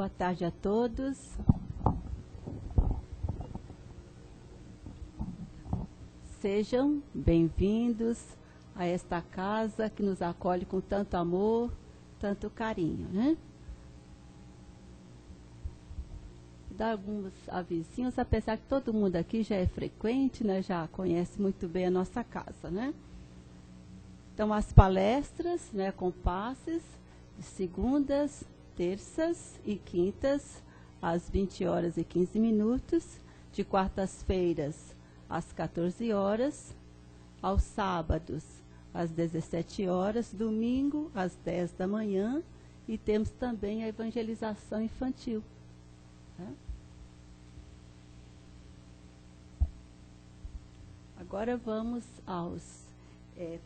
boa tarde a todos. Sejam bem-vindos a esta casa que nos acolhe com tanto amor, tanto carinho, né? Dar alguns avisinhos, apesar que todo mundo aqui já é frequente, né? Já conhece muito bem a nossa casa, né? Então, as palestras, né, com passes, de segundas, terças e quintas, às 20h15, de quartas-feiras, às 14h, aos sábados, às 17h, domingo, às 10 da manhã, e temos também a evangelização infantil. Né? Agora vamos aos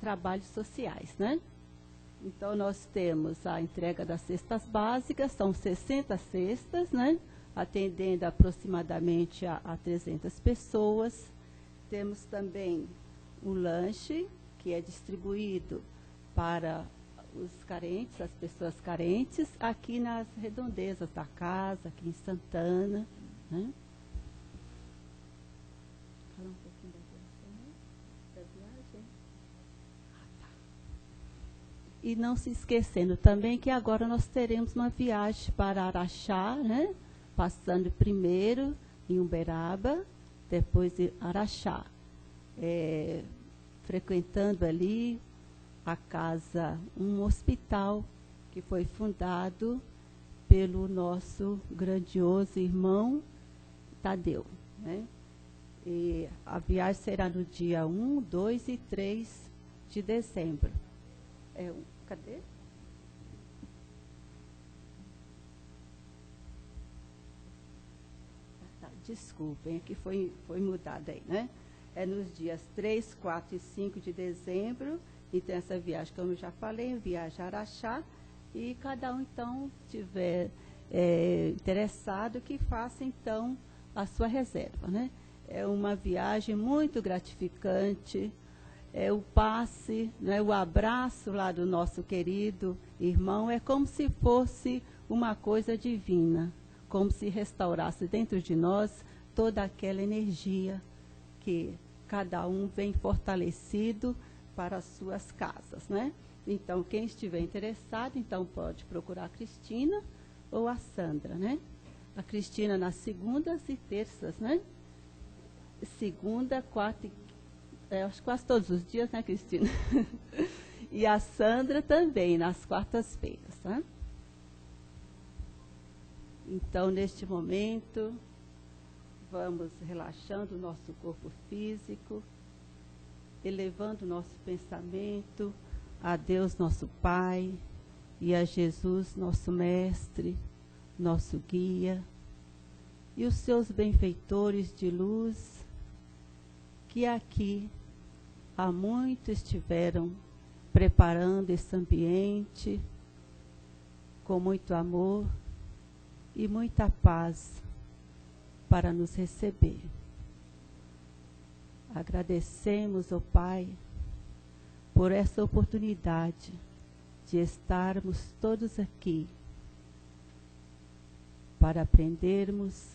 trabalhos sociais, né? Então, nós temos a entrega das cestas básicas, são 60 cestas, né? Atendendo aproximadamente a 300 pessoas. Temos também o lanche, que é distribuído para os carentes, as pessoas carentes, aqui nas redondezas da casa, aqui em Santana, né? Fala um pouquinho da viagem. E não se esquecendo também que agora nós teremos uma viagem para Araxá, né? Passando primeiro em Uberaba, depois em Araxá. Frequentando ali a casa, um hospital que foi fundado pelo nosso grandioso irmão Tadeu, né? E a viagem será no dia 1, 2 e 3 de dezembro. Cadê? Desculpem, aqui foi mudado aí, né? É nos dias 3, 4 e 5 de dezembro. Então, essa viagem, como eu já falei, viagem a Araxá. E cada um, então, tiver interessado, que faça, então, a sua reserva, né? É uma viagem muito gratificante. O passe, né, o abraço lá do nosso querido irmão, é como se fosse uma coisa divina, como se restaurasse dentro de nós toda aquela energia que cada um vem fortalecido para as suas casas, né? Então, quem estiver interessado, então pode procurar a Cristina ou a Sandra, né? A Cristina nas segundas e terças, né? Segunda, quarta e acho que quase todos os dias, né, Cristina? E a Sandra também, nas quartas-feiras, né? Então, neste momento, vamos relaxando o nosso corpo físico, elevando o nosso pensamento a Deus, nosso Pai, e a Jesus, nosso Mestre, nosso Guia, e os seus benfeitores de luz, que aqui há muito estiveram preparando esse ambiente com muito amor e muita paz para nos receber. Agradecemos, ó Pai, por essa oportunidade de estarmos todos aqui para aprendermos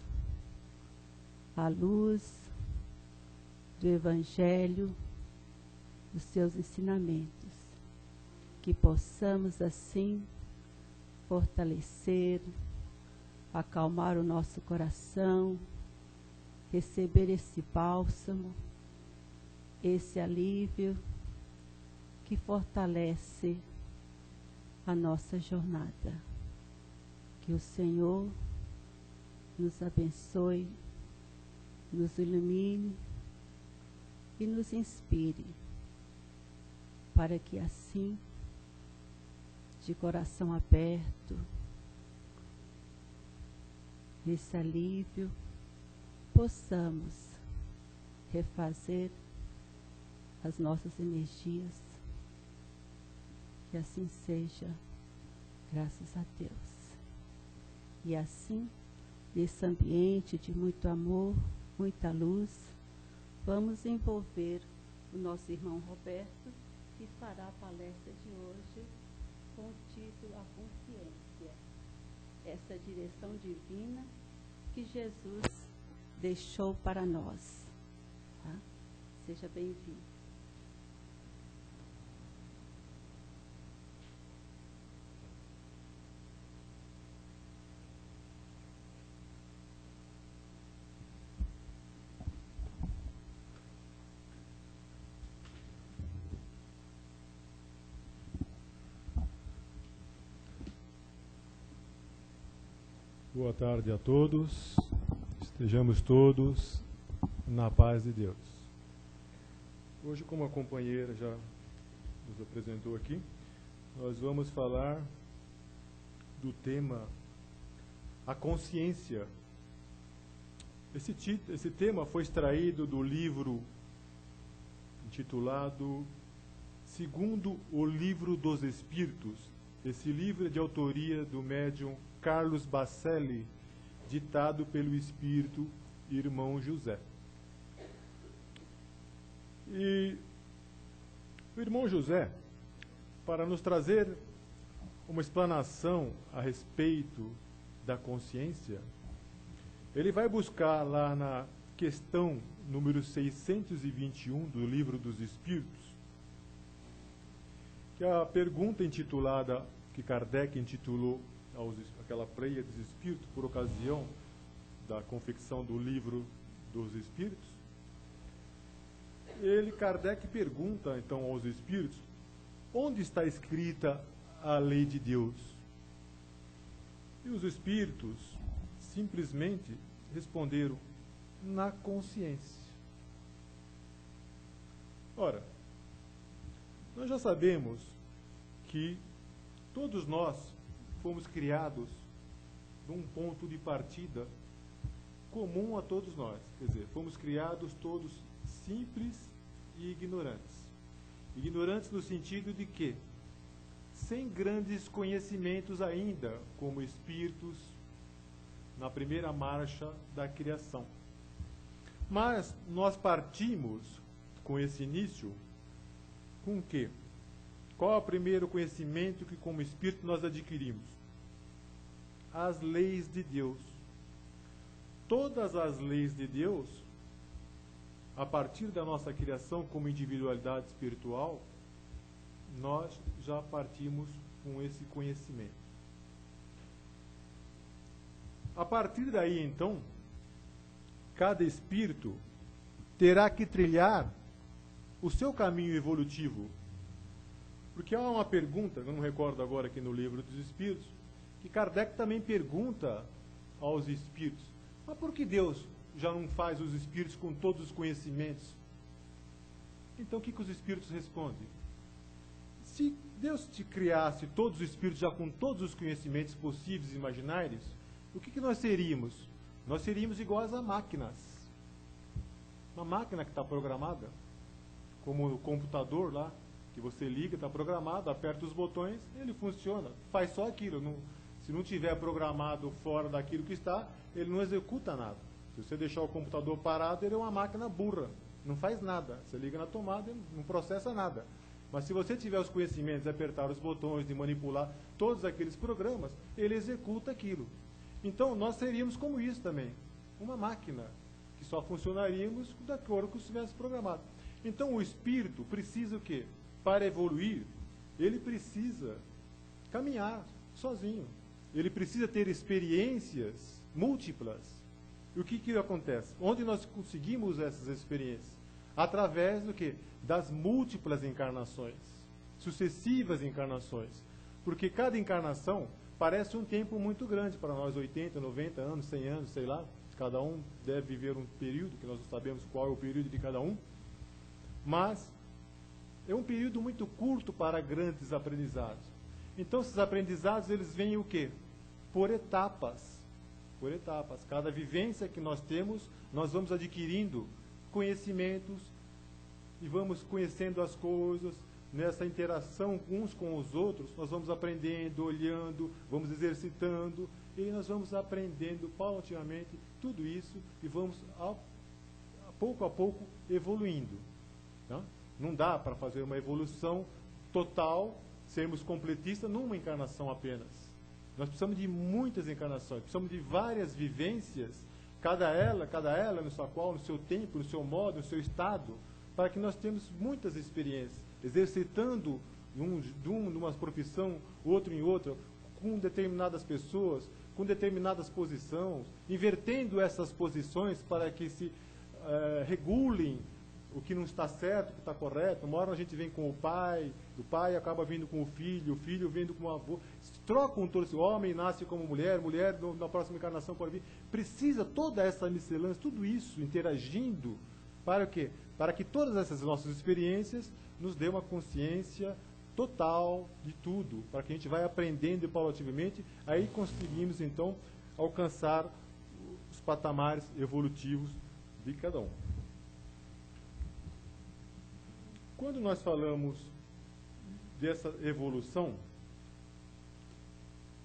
a luz do Evangelho, dos seus ensinamentos, que possamos assim fortalecer, acalmar o nosso coração, receber esse bálsamo, esse alívio que fortalece a nossa jornada. Que o Senhor nos abençoe, nos ilumine e nos inspire, para que assim, de coração aberto, nesse alívio, possamos refazer as nossas energias. Que assim seja, graças a Deus. E assim, nesse ambiente de muito amor, muita luz, vamos envolver o nosso irmão Roberto, que fará a palestra de hoje com o título A Consciência. essa direção divina que Jesus deixou para nós. Tá? Seja bem-vindo. Boa tarde a todos, estejamos todos na paz de Deus. Hoje, como a companheira já nos apresentou aqui, nós vamos falar do tema a consciência. Esse tema foi extraído do livro intitulado Segundo o Livro dos Espíritos. Esse livro é de autoria do médium Carlos Bacelli, ditado pelo Espírito Irmão José. E o Irmão José, para nos trazer uma explanação a respeito da consciência, ele vai buscar lá na questão número 621 do Livro dos Espíritos, que é a pergunta intitulada, que Kardec intitulou aquela pleia dos espíritos por ocasião da confecção do Livro dos Espíritos. Kardec pergunta então aos espíritos, onde está escrita a lei de Deus? E os espíritos simplesmente responderam, na consciência. Ora, nós já sabemos que todos nós fomos criados num ponto de partida comum a todos nós. Quer dizer, fomos criados todos simples e ignorantes. Ignorantes no sentido de que, sem grandes conhecimentos ainda, como espíritos, na primeira marcha da criação. Mas nós partimos com esse início com o quê? Qual é o primeiro conhecimento que, como espírito, nós adquirimos? As leis de Deus. Todas as leis de Deus, a partir da nossa criação como individualidade espiritual, nós já partimos com esse conhecimento. A partir daí, então, cada espírito terá que trilhar o seu caminho evolutivo. Porque há uma pergunta, eu não recordo agora aqui no Livro dos Espíritos, que Kardec também pergunta aos espíritos, mas por que Deus já não faz os espíritos com todos os conhecimentos? Então o que os espíritos respondem? Se Deus te criasse todos os espíritos já com todos os conhecimentos possíveis e imaginários, o que nós seríamos? Nós seríamos iguais a máquinas. Uma máquina que está programada, como o computador lá, que você liga, está programado, aperta os botões, ele funciona, faz só aquilo. Se não tiver programado fora daquilo que está, ele não executa nada. Se você deixar o computador parado, ele é uma máquina burra, não faz nada. Você liga na tomada, ele não processa nada. Mas se você tiver os conhecimentos de apertar os botões, de manipular todos aqueles programas, ele executa aquilo. Então, nós seríamos como isso também, uma máquina, que só funcionaríamos de acordo com o que estivesse programado. Então, o espírito precisa o quê? Para evoluir, ele precisa caminhar sozinho. Ele precisa ter experiências múltiplas. E o que acontece? Onde nós conseguimos essas experiências? Através do quê? Das múltiplas encarnações, sucessivas encarnações. Porque cada encarnação parece um tempo muito grande para nós, 80, 90 anos, 100 anos, sei lá. Cada um deve viver um período, que nós não sabemos qual é o período de cada um. Mas é um período muito curto para grandes aprendizados. Então, esses aprendizados, eles vêm o quê? Por etapas. Por etapas. Cada vivência que nós temos, nós vamos adquirindo conhecimentos e vamos conhecendo as coisas. Nessa interação uns com os outros, nós vamos aprendendo, olhando, vamos exercitando, e nós vamos aprendendo paulatinamente tudo isso e vamos, pouco a pouco, evoluindo. Tá? Não dá para fazer uma evolução total, sermos completistas numa encarnação apenas. Nós precisamos de muitas encarnações, precisamos de várias vivências, cada ela no seu qual, no seu tempo, no seu modo, no seu estado, para que nós tenhamos muitas experiências, exercitando numa profissão, outro em outra, com determinadas pessoas, com determinadas posições, invertendo essas posições para que se regulem o que não está certo, o que está correto. Uma hora a gente vem com o pai, do pai acaba vindo com o filho vindo com o avô. Trocam todos, o homem nasce como mulher, na próxima encarnação pode vir. Precisa toda essa miscelância, tudo isso interagindo, para o quê? Para que todas essas nossas experiências nos dê uma consciência total de tudo, para que a gente vai aprendendo paulatinamente, aí conseguimos então alcançar os patamares evolutivos de cada um. Quando nós falamos dessa evolução,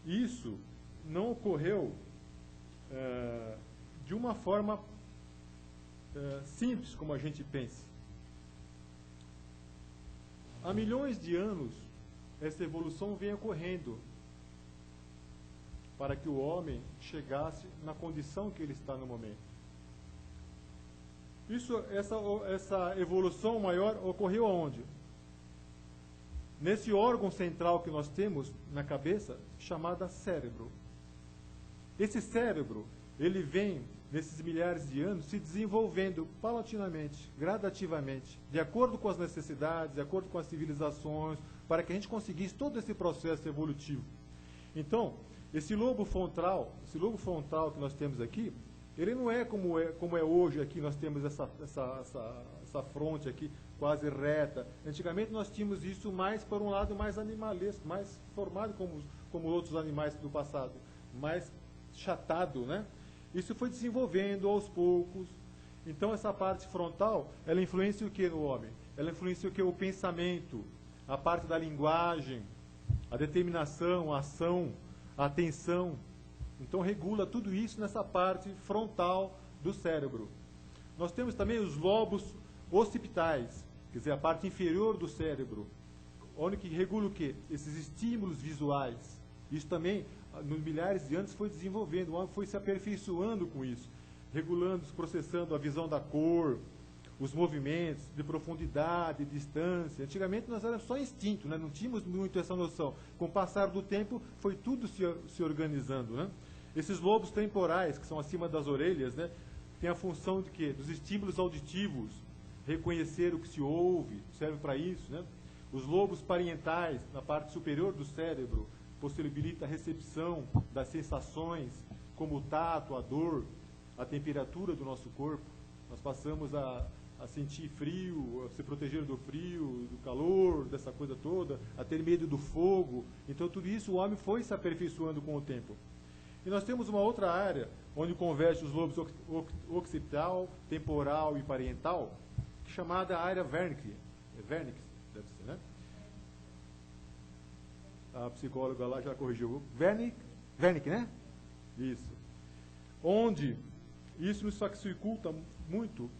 isso não ocorreu de uma forma simples como a gente pensa. Há milhões de anos, essa evolução vem ocorrendo para que o homem chegasse na condição que ele está no momento. Essa evolução maior ocorreu aonde? Nesse órgão central que nós temos na cabeça, chamado cérebro. Esse cérebro, ele vem, nesses milhares de anos, se desenvolvendo paulatinamente, gradativamente, de acordo com as necessidades, de acordo com as civilizações, para que a gente conseguisse todo esse processo evolutivo. Então, esse lobo frontal que nós temos aqui, ele não é como é hoje aqui, nós temos essa fronte aqui quase reta. Antigamente nós tínhamos isso mais para um lado mais animalesco, mais formado como outros animais do passado, mais chatado, né? Isso foi desenvolvendo aos poucos. Então essa parte frontal, ela influencia o que no homem? Ela influencia o que? O pensamento, a parte da linguagem, a determinação, a ação, a atenção. Então regula tudo isso nessa parte frontal do cérebro. Nós temos também os lobos occipitais, quer dizer, a parte inferior do cérebro, onde que regula o quê? Esses estímulos visuais. Isso também, nos milhares de anos, foi desenvolvendo, o homem foi se aperfeiçoando com isso, regulando, processando a visão da cor, os movimentos de profundidade, distância. Antigamente nós éramos só instinto, né? Não tínhamos muito essa noção. Com o passar do tempo, foi tudo se organizando, né? Esses lobos temporais, que são acima das orelhas, né? Tem a função de quê? Dos estímulos auditivos, reconhecer o que se ouve, serve para isso, né? Os lobos parietais, na parte superior do cérebro, possibilita a recepção das sensações, como o tato, a dor, a temperatura do nosso corpo. Nós passamos a sentir frio, a se proteger do frio, do calor, dessa coisa toda, a ter medo do fogo. Então tudo isso o homem foi se aperfeiçoando com o tempo. E nós temos uma outra área, onde converge os lobos occipital, temporal e parietal, chamada área Wernicke. Wernicke, deve ser, né? A psicóloga lá já corrigiu. Wernicke, né? Isso. Onde isso nos faculta muito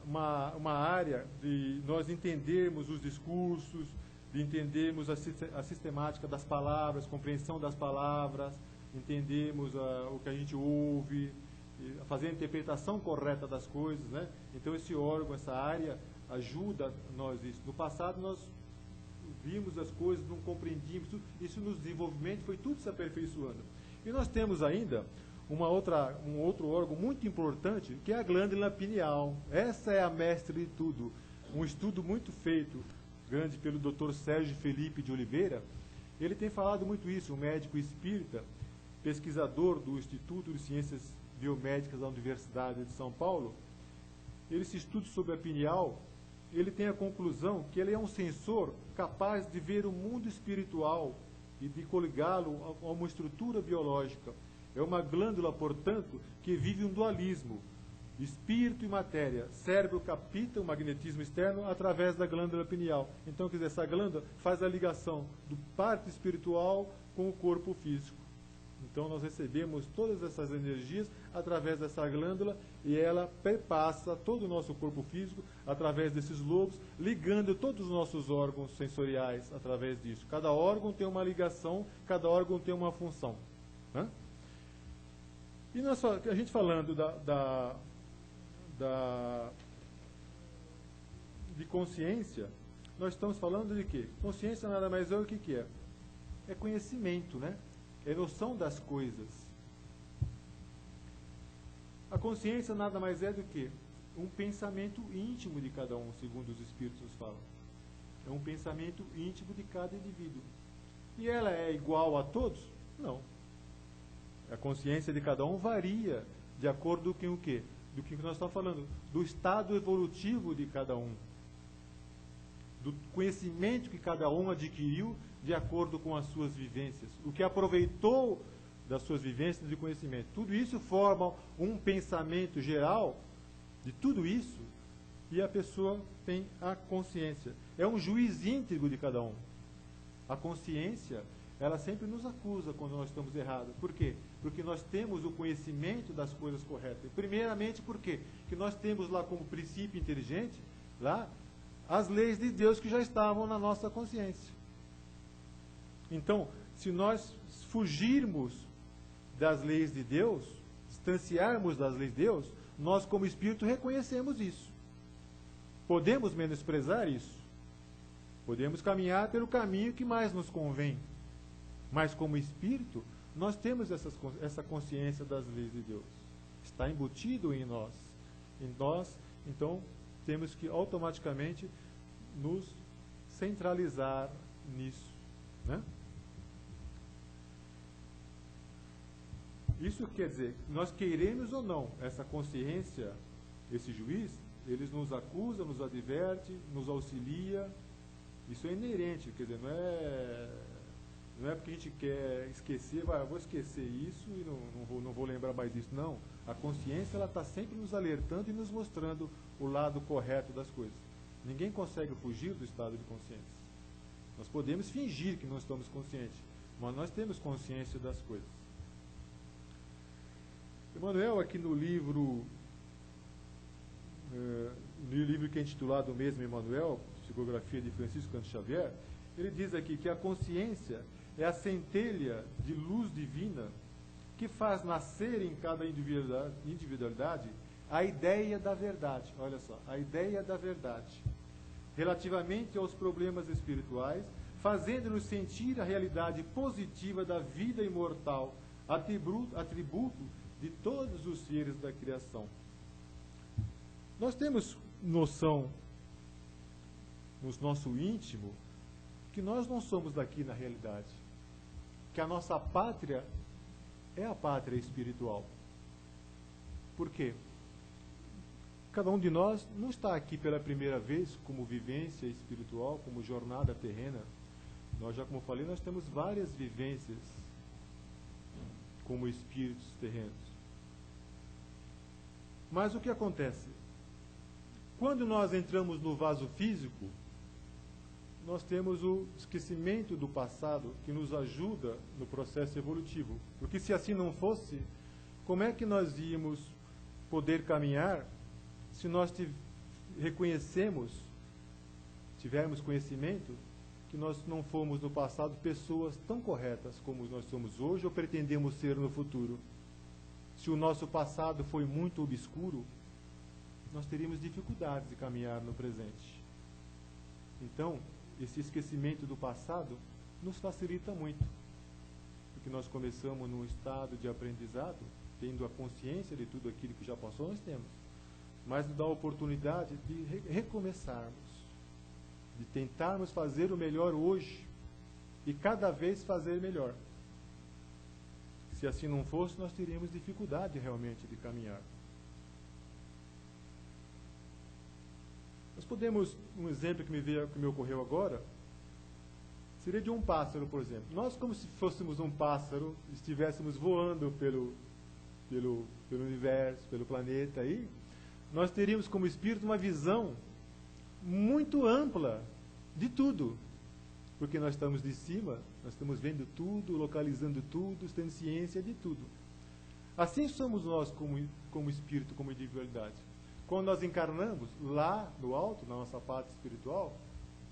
uma área de nós entendermos os discursos, de entendermos a sistemática das palavras, compreensão das palavras, entendermos o que a gente ouve, fazer a interpretação correta das coisas, né? Então esse órgão, essa área ajuda nós isso. No passado nós vimos as coisas, não compreendíamos, isso no desenvolvimento foi tudo se aperfeiçoando. E nós temos ainda um outro órgão muito importante, que é a glândula pineal. Essa é a mestre de tudo. Um estudo muito feito, grande, pelo Dr. Sérgio Felipe de Oliveira. Ele tem falado muito isso, um médico espírita, pesquisador do Instituto de Ciências Biomédicas da Universidade de São Paulo. Esse estudo sobre a pineal, ele tem a conclusão que ele é um sensor capaz de ver o mundo espiritual e de coligá-lo a uma estrutura biológica. É uma glândula, portanto, que vive um dualismo, espírito e matéria. Cérebro capta o magnetismo externo através da glândula pineal. Então, quer dizer, essa glândula faz a ligação do parte espiritual com o corpo físico. Então, nós recebemos todas essas energias através dessa glândula, e ela perpassa todo o nosso corpo físico através desses lobos, ligando todos os nossos órgãos sensoriais através disso. Cada órgão tem uma ligação, cada órgão tem uma função. Né? E a gente falando de consciência, nós estamos falando de quê? Consciência nada mais é o que é? É conhecimento, né? É noção das coisas. A consciência nada mais é do que um pensamento íntimo de cada um, segundo os Espíritos nos falam. É um pensamento íntimo de cada indivíduo. E ela é igual a todos? Não. A consciência de cada um varia de acordo com o quê? Do que nós estamos falando, do estado evolutivo de cada um, do conhecimento que cada um adquiriu de acordo com as suas vivências, o que aproveitou das suas vivências de conhecimento. Tudo isso forma um pensamento geral de tudo isso, e a pessoa tem a consciência. É um juiz íntegro de cada um. A consciência, ela sempre nos acusa quando nós estamos errados. Por quê? Porque nós temos o conhecimento das coisas corretas. Primeiramente, por quê? Porque nós temos lá como princípio inteligente, lá, as leis de Deus que já estavam na nossa consciência. Então, se nós fugirmos das leis de Deus, distanciarmos das leis de Deus, nós como espírito reconhecemos isso. Podemos menosprezar isso. Podemos caminhar pelo caminho que mais nos convém. Mas como espírito, nós temos essa consciência das leis de Deus. Está embutido em nós. Em nós, então, temos que automaticamente nos centralizar nisso. Né? Isso quer dizer, nós queremos ou não, essa consciência, esse juiz, eles nos acusa, nos adverte, nos auxilia. Isso é inerente, quer dizer, não é porque a gente quer esquecer, eu vou esquecer isso e não vou lembrar mais disso. Não, a consciência está sempre nos alertando e nos mostrando o lado correto das coisas. Ninguém consegue fugir do estado de consciência. Nós podemos fingir que não estamos conscientes, mas nós temos consciência das coisas. Emmanuel, aqui no livro que é intitulado mesmo Emmanuel, Psicografia de Francisco Cândido Xavier, ele diz aqui que a consciência é a centelha de luz divina que faz nascer em cada individualidade a ideia da verdade. Olha só, a ideia da verdade, relativamente aos problemas espirituais, fazendo-nos sentir a realidade positiva da vida imortal, atributo de todos os seres da criação. Nós temos noção no nosso íntimo que nós não somos daqui na realidade, que a nossa pátria é a pátria espiritual. Por quê? Cada um de nós não está aqui pela primeira vez como vivência espiritual, como jornada terrena. Nós já, como falei, nós temos várias vivências como espíritos terrenos. Mas o que acontece? Quando nós entramos no vaso físico, nós temos o esquecimento do passado que nos ajuda no processo evolutivo. Porque se assim não fosse, como é que nós íamos poder caminhar se nós tivermos conhecimento que nós não fomos no passado pessoas tão corretas como nós somos hoje ou pretendemos ser no futuro? Se o nosso passado foi muito obscuro, nós teríamos dificuldades de caminhar no presente. Então, esse esquecimento do passado nos facilita muito, porque nós começamos num estado de aprendizado, tendo a consciência de tudo aquilo que já passou, nós temos, mas nos dá a oportunidade de recomeçarmos, de tentarmos fazer o melhor hoje e cada vez fazer melhor. Se assim não fosse, nós teríamos dificuldade realmente de caminhar. Nós podemos, um exemplo que me ocorreu agora, seria de um pássaro, por exemplo. Nós, como se fôssemos um pássaro, estivéssemos voando pelo universo, pelo planeta aí, nós teríamos como espírito uma visão muito ampla de tudo. Porque nós estamos de cima, nós estamos vendo tudo, localizando tudo, tendo ciência de tudo. Assim somos nós como espírito, como individualidade. Quando nós encarnamos lá no alto, na nossa parte espiritual,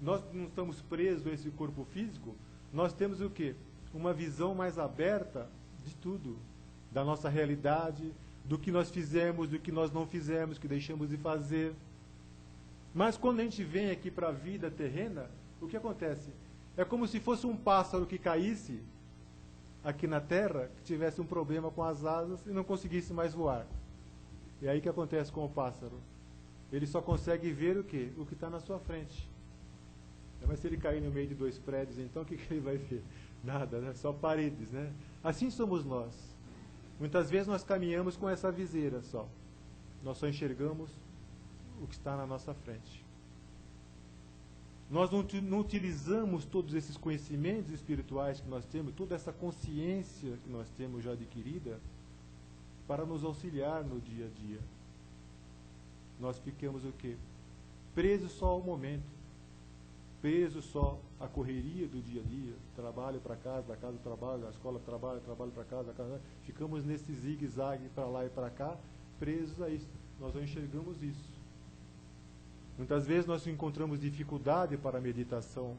nós não estamos presos a esse corpo físico, nós temos o quê? Uma visão mais aberta de tudo, da nossa realidade, do que nós fizemos, do que nós não fizemos, que deixamos de fazer. Mas quando a gente vem aqui para a vida terrena, o que acontece? É como se fosse um pássaro que caísse aqui na Terra, que tivesse um problema com as asas e não conseguisse mais voar. E aí o que acontece com o pássaro? Ele só consegue ver o quê? O que está na sua frente. Mas se ele cair no meio de dois prédios, então o que ele vai ver? Nada, né? Só paredes, né? Assim somos nós. Muitas vezes nós caminhamos com essa viseira só. Nós só enxergamos o que está na nossa frente. Nós não utilizamos todos esses conhecimentos espirituais que nós temos, toda essa consciência que nós temos já adquirida, para nos auxiliar no dia a dia. Nós ficamos o quê? Presos só ao momento. Presos só à correria do dia a dia. Trabalho para casa, da casa trabalho, da escola trabalho, trabalho para casa, da casa. Ficamos nesse zigue-zague para lá e para cá, presos a isso. Nós não enxergamos isso. Muitas vezes nós encontramos dificuldade para a meditação,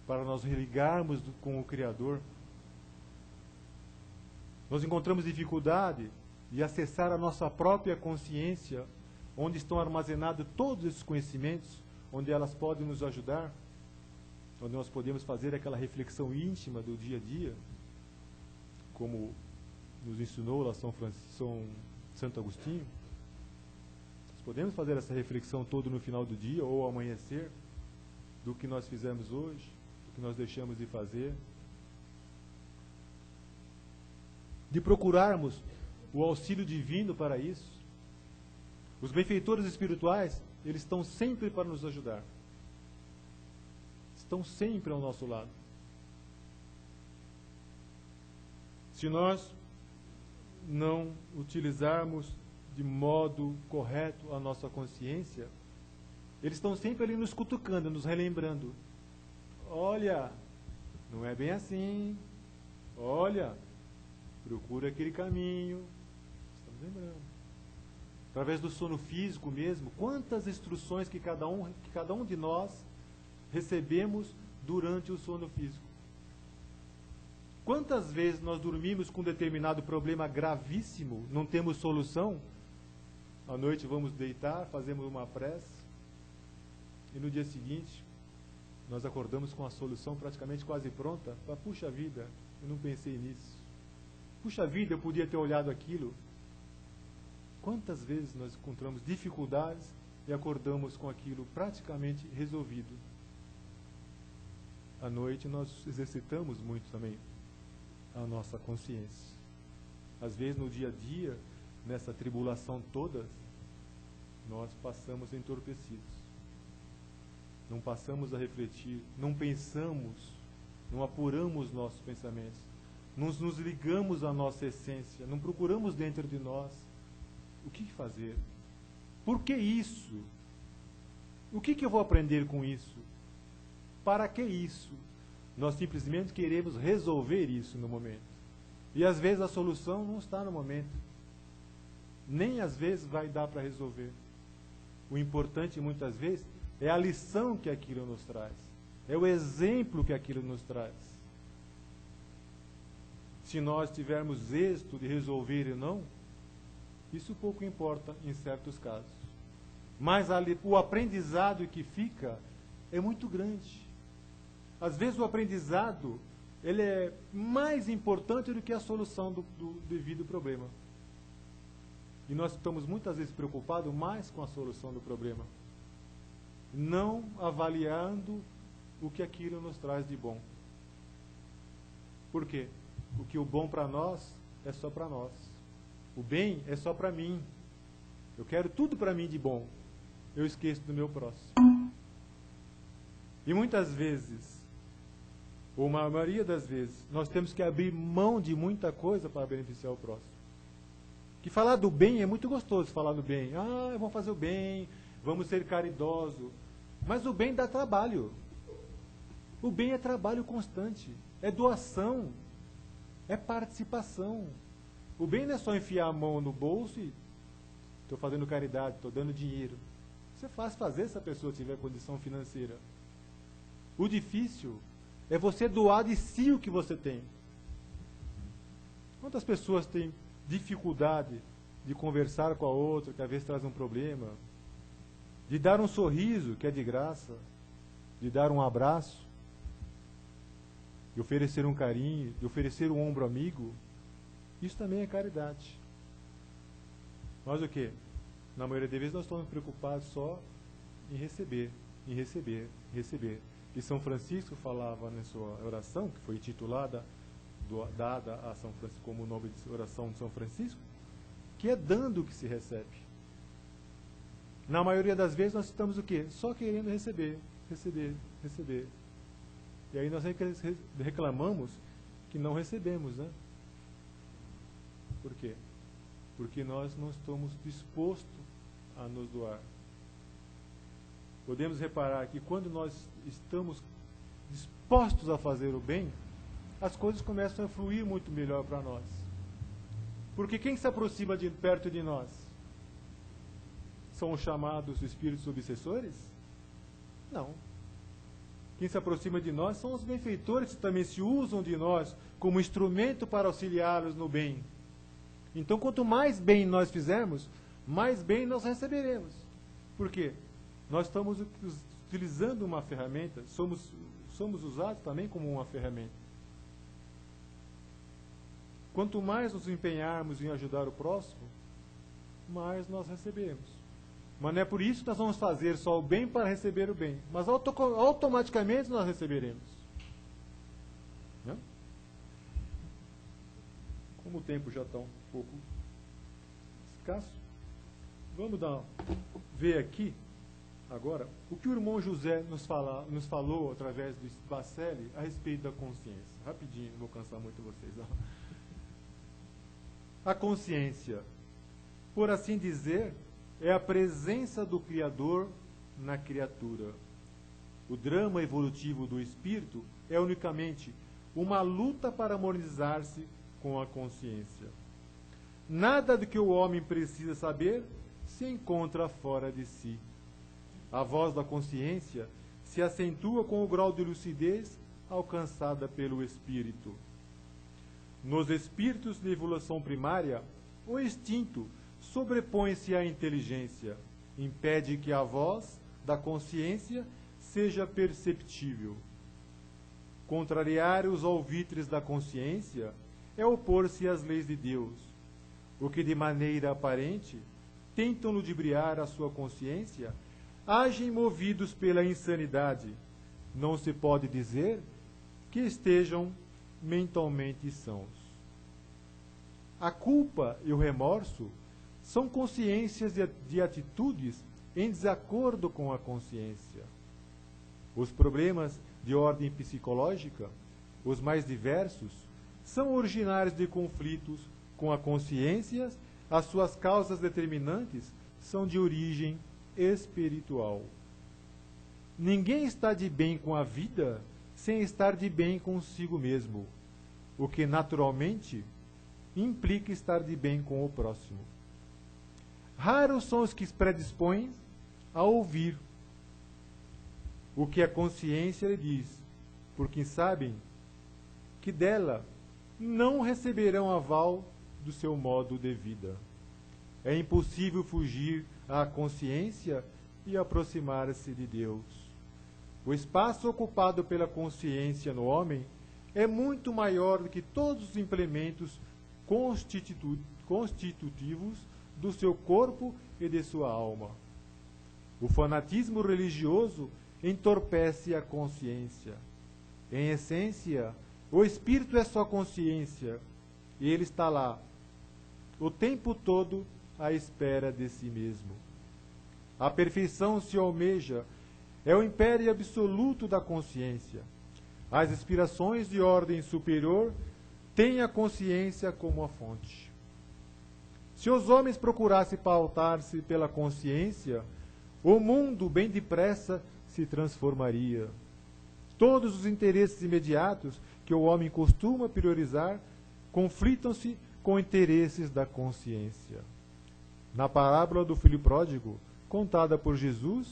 para nós religarmos com o Criador. Nós encontramos dificuldade de acessar a nossa própria consciência, onde estão armazenados todos esses conhecimentos, onde elas podem nos ajudar, onde nós podemos fazer aquela reflexão íntima do dia a dia, como nos ensinou lá Santo Agostinho. Nós podemos fazer essa reflexão toda no final do dia ou ao amanhecer, do que nós fizemos hoje, do que nós deixamos de fazer, de procurarmos o auxílio divino para isso. Os benfeitores espirituais, eles estão sempre para nos ajudar. Estão sempre ao nosso lado. Se nós não utilizarmos de modo correto a nossa consciência, eles estão sempre ali nos cutucando, nos relembrando. Olha, não é bem assim. Olha, procura aquele caminho. Estamos lembrando. Através do sono físico mesmo, quantas instruções que cada um de nós recebemos durante o sono físico. Quantas vezes nós dormimos com um determinado problema gravíssimo, não temos solução, à noite vamos deitar, fazemos uma prece, e no dia seguinte, nós acordamos com a solução praticamente quase pronta, puxa vida, eu não pensei nisso. Puxa vida, eu podia ter olhado aquilo. Quantas vezes nós encontramos dificuldades e acordamos com aquilo praticamente resolvido? À noite nós exercitamos muito também a nossa consciência. Às vezes no dia a dia, nessa tribulação toda, nós passamos entorpecidos. Não passamos a refletir, não pensamos, não apuramos nossos pensamentos, não nos ligamos à nossa essência, não procuramos dentro de nós o que fazer. Por que isso? O que eu vou aprender com isso? Para que isso? Nós simplesmente queremos resolver isso no momento. E às vezes a solução não está no momento. Nem às vezes vai dar para resolver. O importante muitas vezes é a lição que aquilo nos traz. É o exemplo que aquilo nos traz. Se nós tivermos êxito de resolver e não, isso pouco importa em certos casos. Mas o aprendizado que fica é muito grande. Às vezes o aprendizado ele é mais importante do que a solução do devido problema. E nós estamos muitas vezes preocupados mais com a solução do problema, não avaliando o que aquilo nos traz de bom. Por quê? Porque o bom para nós é só para nós. O bem é só para mim. Eu quero tudo para mim de bom. Eu esqueço do meu próximo. E muitas vezes, ou a maioria das vezes, nós temos que abrir mão de muita coisa para beneficiar o próximo. Que falar do bem é muito gostoso, falar do bem. Vamos fazer o bem, vamos ser caridosos. Mas o bem dá trabalho. O bem é trabalho constante, é doação, é participação. O bem não é só enfiar a mão no bolso e estou fazendo caridade, estou dando dinheiro. Você faz fazer se a pessoa tiver condição financeira. O difícil é você doar de si o que você tem. Quantas pessoas têm dificuldade de conversar com a outra, que às vezes traz um problema, de dar um sorriso, que é de graça, de dar um abraço, de oferecer um carinho, de oferecer um ombro amigo. Isso também é caridade. Mas o quê? Na maioria das vezes nós estamos preocupados só em receber, em receber, em receber. E São Francisco falava na sua oração, que foi intitulada, dada a São Francisco como o nome de oração de São Francisco, que é dando que se recebe. Na maioria das vezes nós estamos o quê? Só querendo receber, receber, receber. E aí nós reclamamos que não recebemos, né? Por quê? Porque nós não estamos dispostos a nos doar. Podemos reparar que quando nós estamos dispostos a fazer o bem, as coisas começam a fluir muito melhor para nós. Porque quem se aproxima de perto de nós? São os chamados espíritos obsessores? Não. Quem se aproxima de nós são os benfeitores que também se usam de nós como instrumento para auxiliá-los no bem. Então, quanto mais bem nós fizermos, mais bem nós receberemos. Por quê? Nós estamos utilizando uma ferramenta, somos usados também como uma ferramenta. Quanto mais nos empenharmos em ajudar o próximo, mais nós recebemos. Mas não é por isso que nós vamos fazer só o bem para receber o bem. Mas automaticamente nós receberemos. Não? Como o tempo já está um pouco escasso, vamos ver aqui, agora, o que o irmão José nos falou através do Bacelli a respeito da consciência. Rapidinho, não vou cansar muito vocês. Não. A consciência, por assim dizer, é a presença do Criador na criatura. O drama evolutivo do espírito é unicamente uma luta para harmonizar-se com a consciência. Nada do que o homem precisa saber se encontra fora de si. A voz da consciência se acentua com o grau de lucidez alcançada pelo espírito. Nos espíritos de evolução primária, o instinto sobrepõe-se à inteligência, impede que a voz da consciência seja perceptível. Contrariar os alvitres da consciência é opor-se às leis de Deus, o que de maneira aparente tentam ludibriar a sua consciência, agem movidos pela insanidade. Não se pode dizer que estejam mentalmente sãos. A culpa e o remorso são consciências de atitudes em desacordo com a consciência. Os problemas de ordem psicológica, os mais diversos, são originários de conflitos com a consciência. As suas causas determinantes são de origem espiritual. Ninguém está de bem com a vida sem estar de bem consigo mesmo, o que naturalmente implica estar de bem com o próximo. Raros são os que se predispõem a ouvir o que a consciência lhe diz, porque sabem que dela não receberão aval do seu modo de vida. É impossível fugir à consciência e aproximar-se de Deus. O espaço ocupado pela consciência no homem é muito maior do que todos os implementos constitutivos do seu corpo e de sua alma. O fanatismo religioso entorpece a consciência. Em essência, o espírito é só consciência, e ele está lá, o tempo todo, à espera de si mesmo. A perfeição se almeja, é o império absoluto da consciência. As inspirações de ordem superior têm a consciência como a fonte. Se os homens procurassem pautar-se pela consciência, o mundo bem depressa se transformaria. Todos os interesses imediatos que o homem costuma priorizar conflitam-se com interesses da consciência. Na parábola do filho pródigo, contada por Jesus,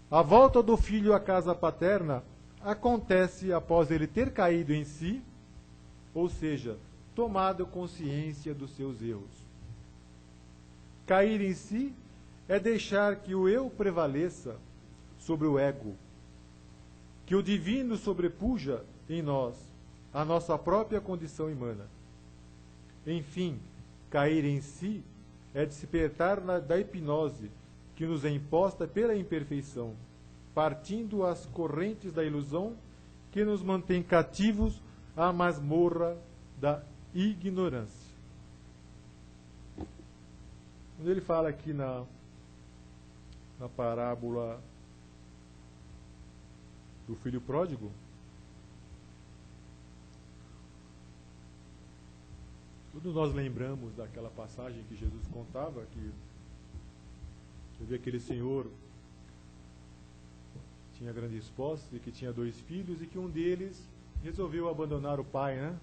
a volta do filho à casa paterna acontece após ele ter caído em si, ou seja, tomado consciência dos seus erros. Cair em si é deixar que o eu prevaleça sobre o ego, que o divino sobrepuja em nós a nossa própria condição humana. Enfim, cair em si é despertar da hipnose que nos é imposta pela imperfeição, partindo as correntes da ilusão que nos mantém cativos à masmorra da ignorância. Quando ele fala aqui na parábola do filho pródigo, todos nós lembramos daquela passagem que Jesus contava, que havia aquele senhor que tinha grandes posses e que tinha 2 filhos e que um deles resolveu abandonar o pai, né?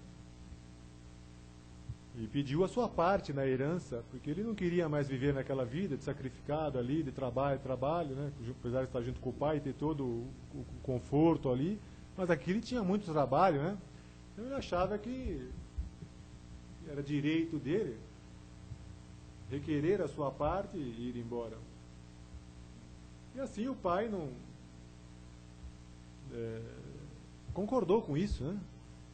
E pediu a sua parte na herança, porque ele não queria mais viver naquela vida de sacrificado ali, de trabalho, né? Apesar de estar junto com o pai e ter todo o conforto ali, mas aqui ele tinha muito trabalho, né? Então ele achava que era direito dele requerer a sua parte e ir embora. E assim o pai não concordou com isso, né?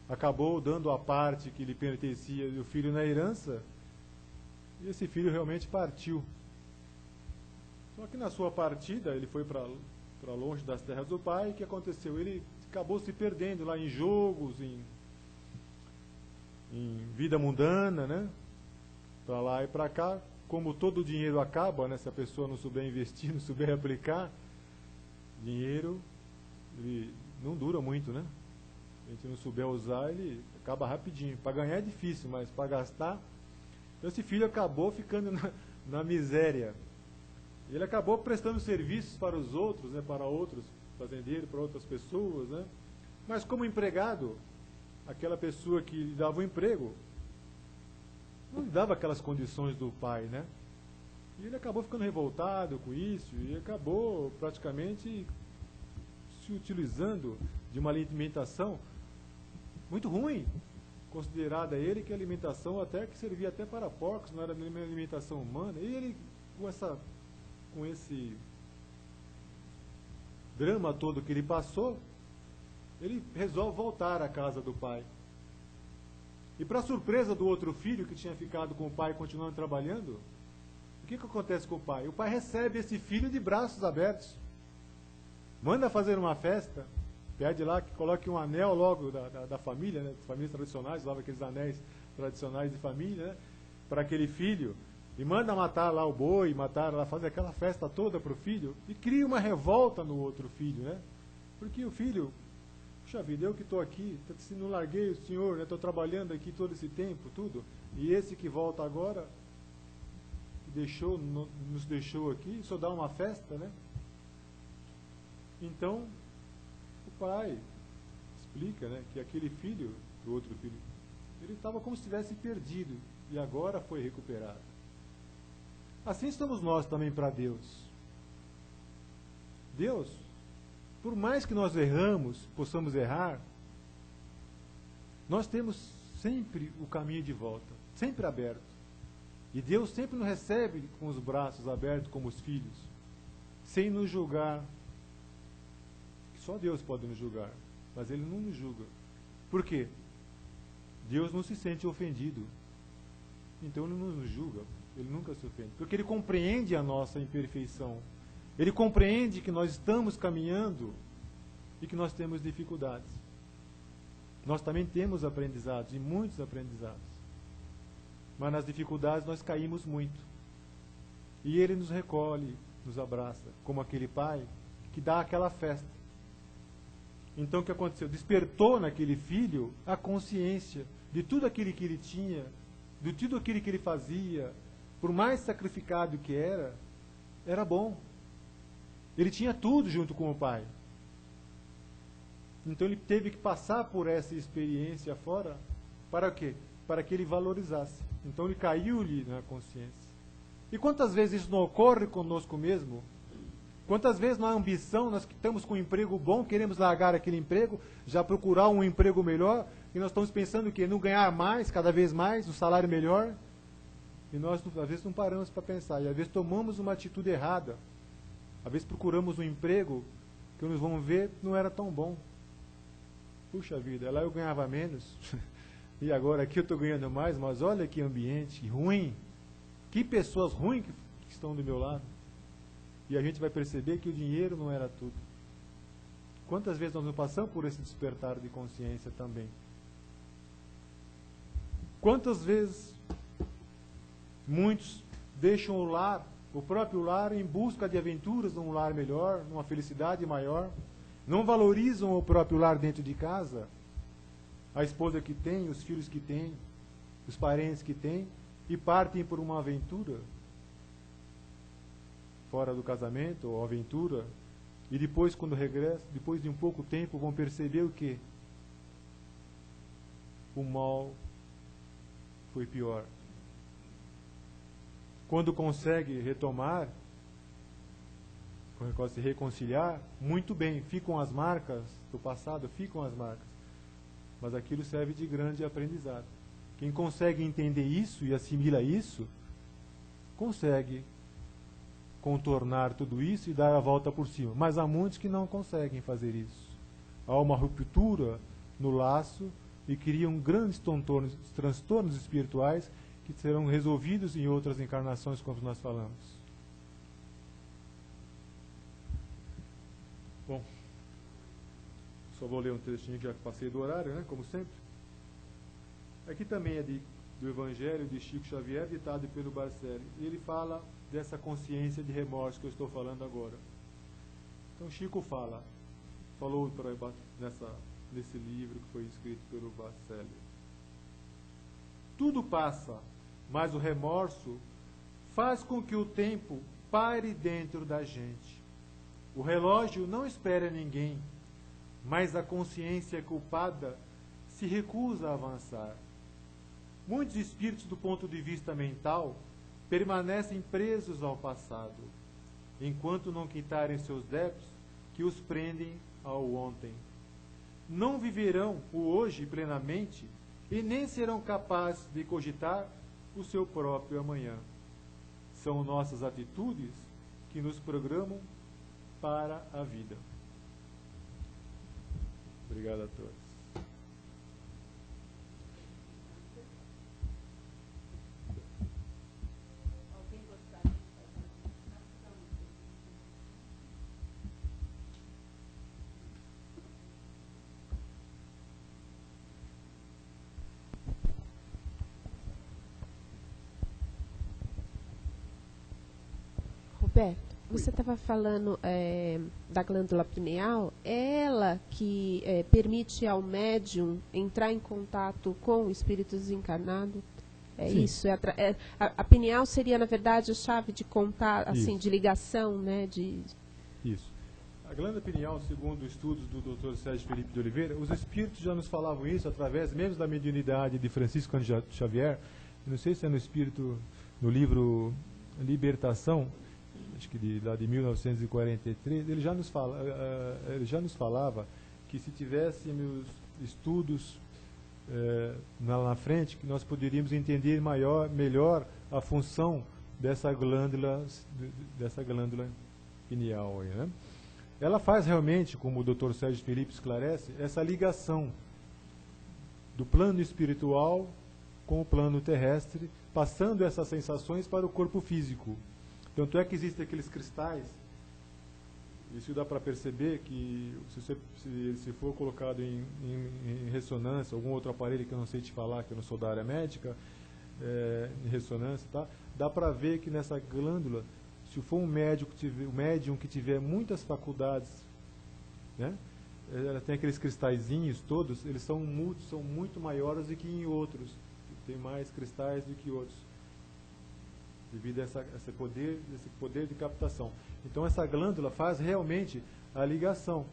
Acabou dando a parte que lhe pertencia do filho na herança, e esse filho realmente partiu. Só que na sua partida, ele foi para longe das terras do pai, e o que aconteceu? Ele acabou se perdendo lá em jogos, em vida mundana, né? Para lá e para cá. Como todo o dinheiro acaba, né? Se a pessoa não souber investir, não souber aplicar, dinheiro ele não dura muito, né? Se a gente não souber usar, ele acaba rapidinho. Para ganhar é difícil, mas para gastar... Então esse filho acabou ficando na miséria. Ele acabou prestando serviços para os outros, né? Para outros fazendeiros, para outras pessoas, né? Mas como empregado, aquela pessoa que lhe dava o emprego não lhe dava aquelas condições do pai, né? E ele acabou ficando revoltado com isso e acabou praticamente se utilizando de uma alimentação muito ruim, considerada ele que a alimentação até que servia até para porcos, não era uma alimentação humana. E ele, com esse drama todo que ele passou, ele resolve voltar à casa do pai. E para surpresa do outro filho que tinha ficado com o pai continuando trabalhando, o que acontece com o pai? O pai recebe esse filho de braços abertos, manda fazer uma festa, pede lá que coloque um anel logo da família, né? As famílias tradicionais usavam aqueles anéis tradicionais de família, né? Para aquele filho, e manda matar lá o boi, fazer aquela festa toda para o filho, e cria uma revolta no outro filho, né? Porque o filho, puxa vida, eu que estou aqui, não larguei o senhor, né? Estou trabalhando aqui todo esse tempo, tudo, e esse que volta agora, nos deixou aqui, só dá uma festa, né? Então, o pai explica, né, que aquele filho, o outro filho, ele estava como se tivesse perdido e agora foi recuperado. Assim estamos nós também para Deus. Deus, por mais que nós possamos errar, nós temos sempre o caminho de volta, sempre aberto. E Deus sempre nos recebe com os braços abertos como os filhos, sem nos julgar. Só Deus pode nos julgar, mas Ele não nos julga. Por quê? Deus não se sente ofendido. Então Ele não nos julga, Ele nunca se ofende. Porque Ele compreende a nossa imperfeição. Ele compreende que nós estamos caminhando e que nós temos dificuldades. Nós também temos aprendizados, e muitos aprendizados. Mas nas dificuldades nós caímos muito. E Ele nos recolhe, nos abraça, como aquele pai que dá aquela festa. Então o que aconteceu? Despertou naquele filho a consciência de tudo aquilo que ele tinha, de tudo aquilo que ele fazia, por mais sacrificado que era bom. Ele tinha tudo junto com o pai. Então ele teve que passar por essa experiência fora, para o quê? para que ele valorizasse. Então ele caiu-lhe na consciência. E quantas vezes isso não ocorre conosco mesmo? Quantas vezes na ambição, nós que estamos com um emprego bom, queremos largar aquele emprego, já procurar um emprego melhor, e nós estamos pensando que não ganhar mais, cada vez mais, um salário melhor, e nós às vezes não paramos para pensar, e às vezes tomamos uma atitude errada, às vezes procuramos um emprego que nós vamos ver não era tão bom. Puxa vida, lá eu ganhava menos, e agora aqui eu estou ganhando mais, mas olha que ambiente ruim, que pessoas ruins que estão do meu lado. E a gente vai perceber que o dinheiro não era tudo. Quantas vezes nós não passamos por esse despertar de consciência também? Quantas vezes muitos deixam o lar, o próprio lar, em busca de aventuras num lar melhor, numa felicidade maior, não valorizam o próprio lar dentro de casa, a esposa que tem, os filhos que tem, os parentes que tem, e partem por uma aventura fora do casamento, ou aventura, e depois, quando regressam, depois de um pouco tempo, vão perceber o quê? O mal foi pior. Quando consegue retomar, quando consegue se reconciliar, muito bem, ficam as marcas do passado, ficam as marcas. Mas aquilo serve de grande aprendizado. Quem consegue entender isso e assimila isso, consegue contornar tudo isso e dar a volta por cima. Mas há muitos que não conseguem fazer isso. Há uma ruptura no laço e criam grandes transtornos espirituais que serão resolvidos em outras encarnações, como nós falamos. Bom, só vou ler um trechinho que já passei do horário, né, como sempre. Aqui também é do Evangelho de Chico Xavier, ditado pelo Barcelli. E ele fala dessa consciência de remorso que eu estou falando agora. Então Chico falou nesse livro que foi escrito pelo Barcelli. Tudo passa, mas o remorso faz com que o tempo pare dentro da gente. O relógio não espera ninguém, mas a consciência culpada se recusa a avançar. Muitos espíritos, do ponto de vista mental, permanecem presos ao passado, enquanto não quitarem seus débitos que os prendem ao ontem. Não viverão o hoje plenamente e nem serão capazes de cogitar o seu próprio amanhã. São nossas atitudes que nos programam para a vida. Obrigado a todos. Roberto, você estava falando da glândula pineal, ela que permite ao médium entrar em contato com o espírito desencarnado? Sim. Isso? A pineal seria, na verdade, a chave de contato, assim, de ligação, né? Isso. A glândula pineal, segundo estudos do Dr. Sérgio Felipe de Oliveira, os espíritos já nos falavam isso através mesmo da mediunidade de Francisco Cândido Xavier. Eu não sei se é no livro Libertação, acho que lá de 1943, ele já nos falava que se tivéssemos estudos na frente, que nós poderíamos entender melhor a função dessa glândula pineal aí, né? Ela faz realmente, como o Dr. Sérgio Felipe esclarece, essa ligação do plano espiritual com o plano terrestre, passando essas sensações para o corpo físico. Tanto é que existem aqueles cristais, isso dá para perceber que se for colocado em ressonância, algum outro aparelho que eu não sei te falar, que eu não sou da área médica, em ressonância, tá? Dá para ver que nessa glândula, se for um médium que tiver muitas faculdades, né? Ela tem aqueles cristalzinhos todos, eles são muito maiores do que em outros, tem mais cristais do que outros, devido a esse poder de captação. Então essa glândula faz realmente a ligação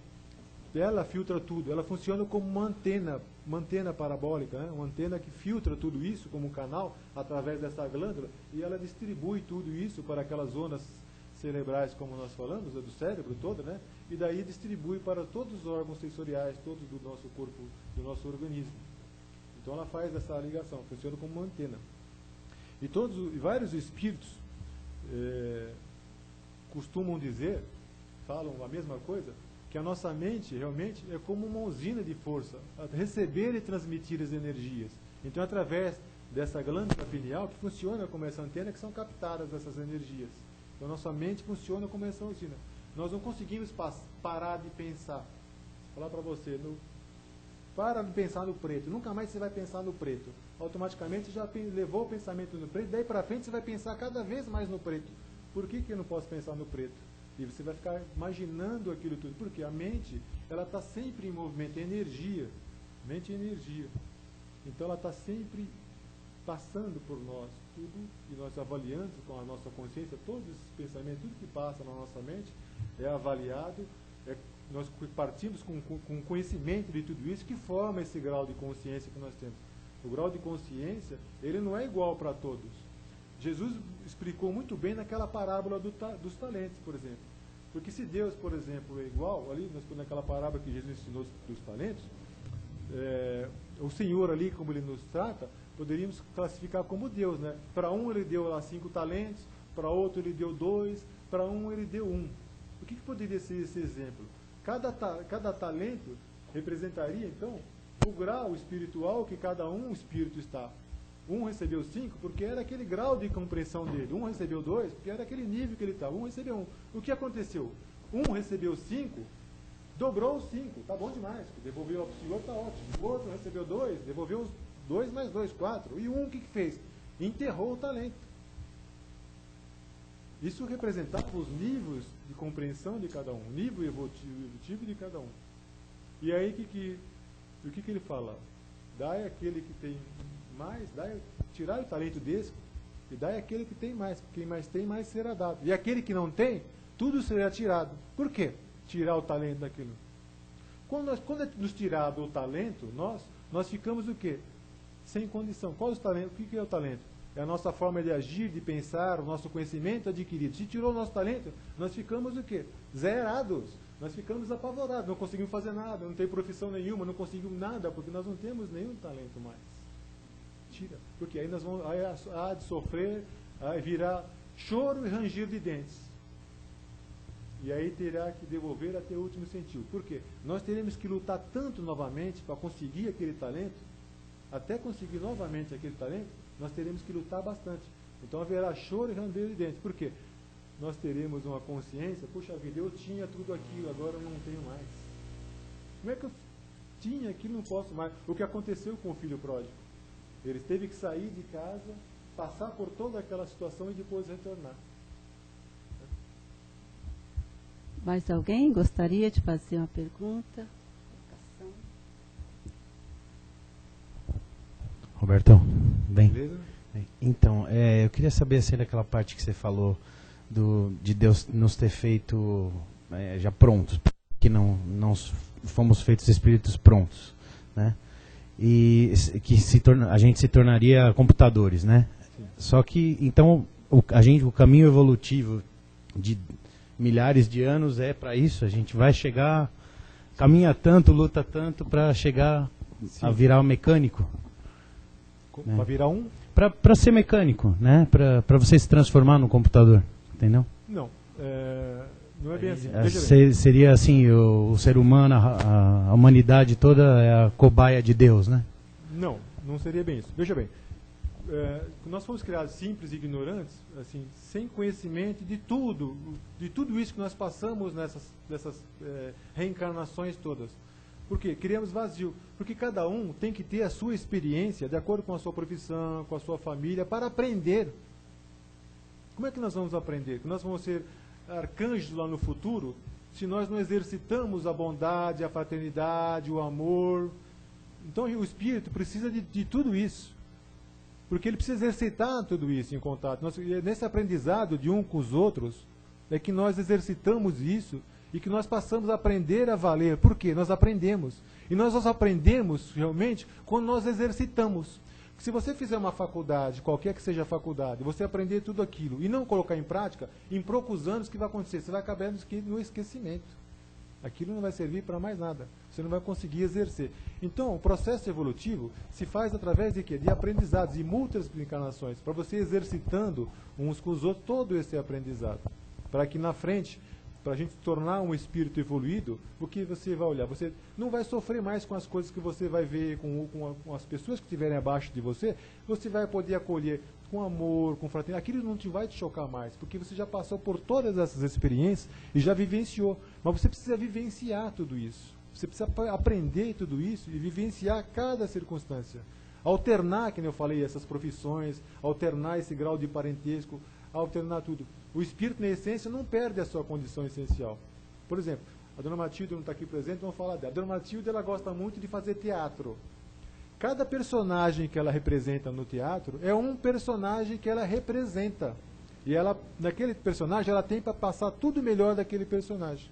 ela filtra tudo, ela funciona como uma antena parabólica, né? Uma antena que filtra tudo isso como um canal através dessa glândula, e ela distribui tudo isso para aquelas zonas cerebrais, como nós falamos, do cérebro todo, né? E daí distribui para todos os órgãos sensoriais, todos do nosso corpo, do nosso organismo. Então ela faz essa ligação, funciona como uma antena. E vários espíritos costumam dizer, falam a mesma coisa, que a nossa mente realmente é como uma usina de força, a receber e transmitir as energias. Então, através dessa glândula pineal, que funciona como essa antena, que são captadas essas energias. Então, nossa mente funciona como essa usina. Nós não conseguimos parar de pensar. Vou falar para você, para de pensar no preto, nunca mais você vai pensar no preto. Automaticamente já levou o pensamento no preto, daí para frente você vai pensar cada vez mais no preto. Por que eu não posso pensar no preto? E você vai ficar imaginando aquilo tudo. Porque a mente, ela está sempre em movimento, é energia. Mente é energia. Então ela está sempre passando por nós tudo, e nós avaliando com a nossa consciência, todos esses pensamentos, tudo que passa na nossa mente é avaliado, nós partimos com conhecimento de tudo isso, que forma esse grau de consciência que nós temos. O grau de consciência, ele não é igual para todos. Jesus explicou muito bem naquela parábola dos talentos, por exemplo. Porque se Deus, por exemplo, é igual, ali naquela parábola que Jesus ensinou dos talentos, o Senhor ali, como Ele nos trata, poderíamos classificar como Deus, né? Para um Ele deu lá 5 talentos, para outro Ele deu 2, para um Ele deu 1. O que poderia ser esse exemplo? Cada talento representaria, então, o grau espiritual que cada espírito está. Um recebeu 5 porque era aquele grau de compreensão dele. Um recebeu 2 porque era aquele nível que ele estava. Um recebeu 1. O que aconteceu? Um recebeu 5, dobrou os 5. Tá bom demais. Devolveu ao senhor, tá ótimo. O outro recebeu 2, devolveu os 2 mais 2, 4. E o que fez? Enterrou o talento. Isso representava os níveis de compreensão de cada um. O nível evolutivo de cada um. E aí o que ele fala? Dai aquele que tem mais, tirar o talento desse e dai aquele que tem mais. Quem mais tem, mais será dado. E aquele que não tem, tudo será tirado. Por quê? Tirar o talento daquilo. Quando é nos tirado o talento, nós ficamos o quê? Sem condição. Qual o talento? O que é o talento? É a nossa forma de agir, de pensar, o nosso conhecimento adquirido. Se tirou o nosso talento, nós ficamos o quê? Zerados. Nós ficamos apavorados, não conseguimos fazer nada, não tem profissão nenhuma, não conseguimos nada, porque nós não temos nenhum talento mais. Tira. Porque aí nós vamos de sofrer, aí virá choro e ranger de dentes. E aí terá que devolver até o último centil. Por quê? Nós teremos que lutar tanto novamente para conseguir aquele talento, até conseguir novamente aquele talento, nós teremos que lutar bastante. Então haverá choro e ranger de dentes. Por quê? Nós teremos uma consciência, puxa vida, eu tinha tudo aquilo, agora eu não tenho mais. Como é que eu tinha aquilo, não posso mais? O que aconteceu com o filho pródigo? Ele teve que sair de casa, passar por toda aquela situação e depois retornar. Mais alguém gostaria de fazer uma pergunta? Robertão, bem? Beleza? Então, eu queria saber assim, daquela parte que você falou de Deus nos ter feito já prontos, que não fomos feitos espíritos prontos, né? E que a gente se tornaria computadores, né? Sim. Só que então o caminho evolutivo de milhares de anos é para isso. A gente vai chegar, caminha tanto, luta tanto para chegar a virar um mecânico. Para virar um? Para ser mecânico, né? Para você se transformar no computador, entendeu? Não. Não é bem assim. Seria assim, o ser humano, a humanidade toda é a cobaia de Deus, né? Não seria bem isso. Veja bem, nós fomos criados simples e ignorantes, assim, sem conhecimento de tudo isso que nós passamos nessas reencarnações todas. Por quê? Criamos vazio. Porque cada um tem que ter a sua experiência, de acordo com a sua profissão, com a sua família, para aprender. Como é que nós vamos aprender? Que nós vamos ser arcanjos lá no futuro, se nós não exercitamos a bondade, a fraternidade, o amor. Então o espírito precisa de tudo isso. Porque ele precisa exercitar tudo isso em contato. Nesse aprendizado de um com os outros, é que nós exercitamos isso e que nós passamos a aprender a valer. Por quê? Nós aprendemos. E nós aprendemos realmente quando nós exercitamos. Se você fizer uma faculdade, qualquer que seja a faculdade, você aprender tudo aquilo e não colocar em prática, em poucos anos o que vai acontecer? Você vai acabar no esquecimento. Aquilo não vai servir para mais nada. Você não vai conseguir exercer. Então, o processo evolutivo se faz através de quê? De aprendizados, de múltiplas encarnações, para você exercitando uns com os outros todo esse aprendizado. Para que na frente, para a gente tornar um espírito evoluído, o que você vai olhar? Você não vai sofrer mais com as coisas que você vai ver com as pessoas que estiverem abaixo de você. Você vai poder acolher com amor, com fraternidade. Aquilo não vai te chocar mais, porque você já passou por todas essas experiências e já vivenciou. Mas você precisa vivenciar tudo isso. Você precisa aprender tudo isso e vivenciar cada circunstância. Alternar, como eu falei, essas profissões, alternar esse grau de parentesco, alternar tudo. O espírito, na essência, não perde a sua condição essencial. Por exemplo, a dona Matilde não está aqui presente, vamos falar dela. A dona Matilde, ela gosta muito de fazer teatro. Cada personagem que ela representa no teatro é um personagem que ela representa. E ela, naquele personagem, ela tem para passar tudo melhor daquele personagem.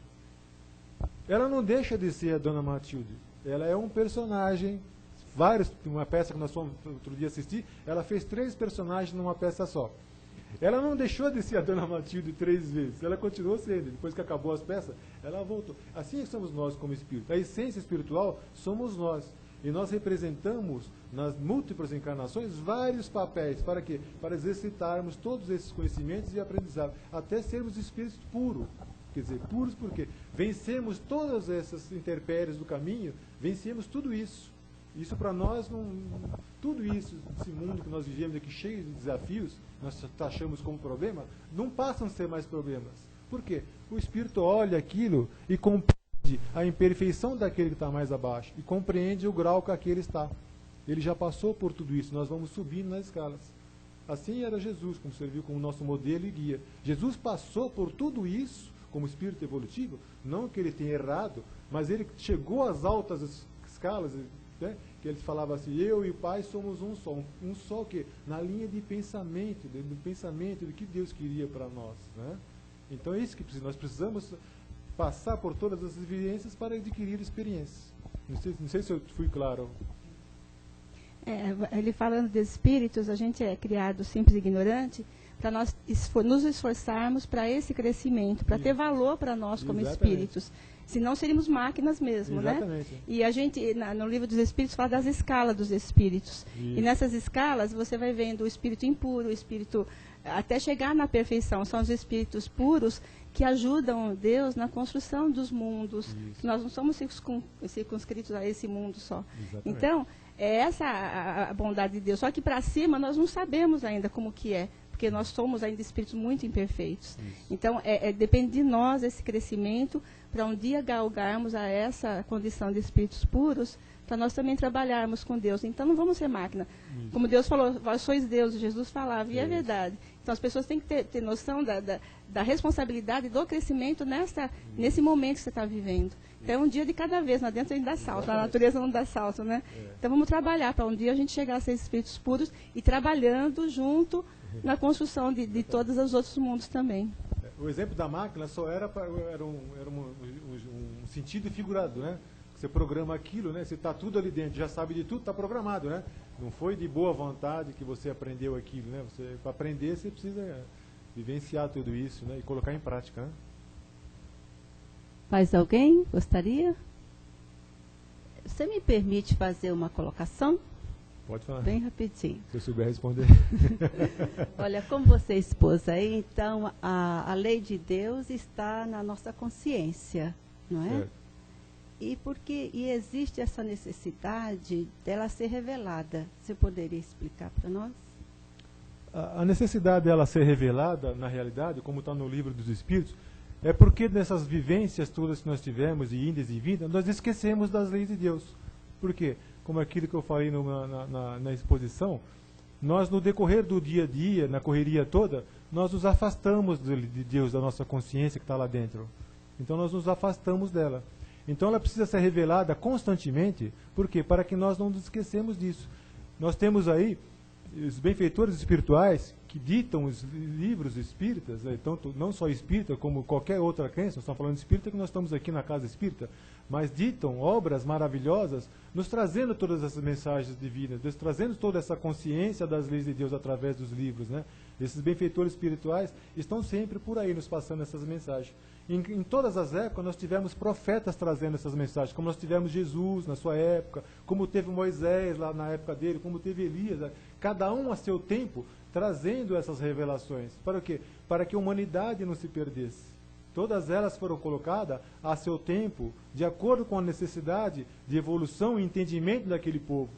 Ela não deixa de ser a dona Matilde. Ela é um personagem, uma peça que nós fomos outro dia assistir, ela fez 3 personagens numa peça só. Ela não deixou de ser a dona Matilde 3 vezes, ela continuou sendo. Depois que acabou as peças, ela voltou. Assim somos nós como espírito. A essência espiritual somos nós. E nós representamos, nas múltiplas encarnações, vários papéis. Para quê? Para exercitarmos todos esses conhecimentos e aprendizados, até sermos espíritos puros. Quer dizer, puros porque vencemos todas essas intempéries do caminho, vencemos tudo isso. Isso para nós, tudo isso, esse mundo que nós vivemos aqui cheio de desafios, nós taxamos como problema, não passam a ser mais problemas. Por quê? O espírito olha aquilo e compreende a imperfeição daquele que está mais abaixo e compreende o grau que aquele está. Ele já passou por tudo isso, nós vamos subindo nas escalas. Assim era Jesus, como serviu como nosso modelo e guia. Jesus passou por tudo isso como espírito evolutivo, não que ele tenha errado, mas ele chegou às altas escalas, né, que ele falava assim, eu e o Pai somos um só que na linha de pensamento, do pensamento de que Deus queria para nós, né? Então é isso que nós precisamos passar por todas as evidências para adquirir experiências. Não sei se eu fui claro. Ele falando de espíritos, a gente é criado simples e ignorante para nós nos esforçarmos para esse crescimento, para ter valor para nós como espíritos. Senão seríamos máquinas mesmo, né? E a gente, no livro dos Espíritos, fala das escalas dos espíritos. Isso. E nessas escalas você vai vendo o espírito impuro, o espírito até chegar na perfeição. São os espíritos puros que ajudam Deus na construção dos mundos. Isso. Nós não somos circunscritos a esse mundo só. Exatamente. Então, é essa a bondade de Deus. Só que para cima nós não sabemos ainda como que é. Porque nós somos ainda espíritos muito imperfeitos. Isso. Então, depende de nós esse crescimento para um dia galgarmos a essa condição de espíritos puros, para nós também trabalharmos com Deus. Então, não vamos ser máquina. Isso. Como Deus falou, vós sois Deus, Jesus falava, e é verdade. Então, as pessoas têm que ter noção da responsabilidade do crescimento nesse momento que você está vivendo. Então, é um dia de cada vez, lá dentro a gente dá salto, a natureza não dá salto, né? Então, vamos trabalhar para um dia a gente chegar a ser espíritos puros e trabalhando junto na construção de todos os outros mundos também. O exemplo da máquina só era um sentido figurado, né? Você programa aquilo, né? Você está tudo ali dentro, já sabe de tudo, está programado, né? Não foi de boa vontade que você aprendeu aquilo, né? Para aprender, você precisa vivenciar tudo isso, né? E colocar em prática, né? Mais alguém gostaria? Você me permite fazer uma colocação? Pode falar. Bem rapidinho. Se eu souber responder. Olha, como você expôs aí, então, a lei de Deus está na nossa consciência, não é? Certo. E existe essa necessidade dela ser revelada. Você poderia explicar para nós? A necessidade dela ser revelada, na realidade, como está no livro dos Espíritos, é porque nessas vivências todas que nós tivemos, e indas e vindas, nós esquecemos das leis de Deus. Por quê? Como aquilo que eu falei na exposição, nós no decorrer do dia a dia, na correria toda, nós nos afastamos de Deus, da nossa consciência que está lá dentro. Então nós nos afastamos dela. Então ela precisa ser revelada constantemente, por quê? Para que nós não nos esquecemos disso. Nós temos aí os benfeitores espirituais que ditam os livros espíritas, né, tanto, não só espírita, como qualquer outra crença, nós estamos falando de espírita que nós estamos aqui na casa espírita, mas ditam obras maravilhosas, nos trazendo todas essas mensagens divinas, nos trazendo toda essa consciência das leis de Deus através dos livros, né? Esses benfeitores espirituais estão sempre por aí nos passando essas mensagens. Em todas as épocas nós tivemos profetas trazendo essas mensagens, como nós tivemos Jesus na sua época, como teve Moisés lá na época dele, como teve Elias, né? Cada um a seu tempo trazendo essas revelações. Para o quê? Para que a humanidade não se perdesse. Todas elas foram colocadas a seu tempo, de acordo com a necessidade de evolução e entendimento daquele povo.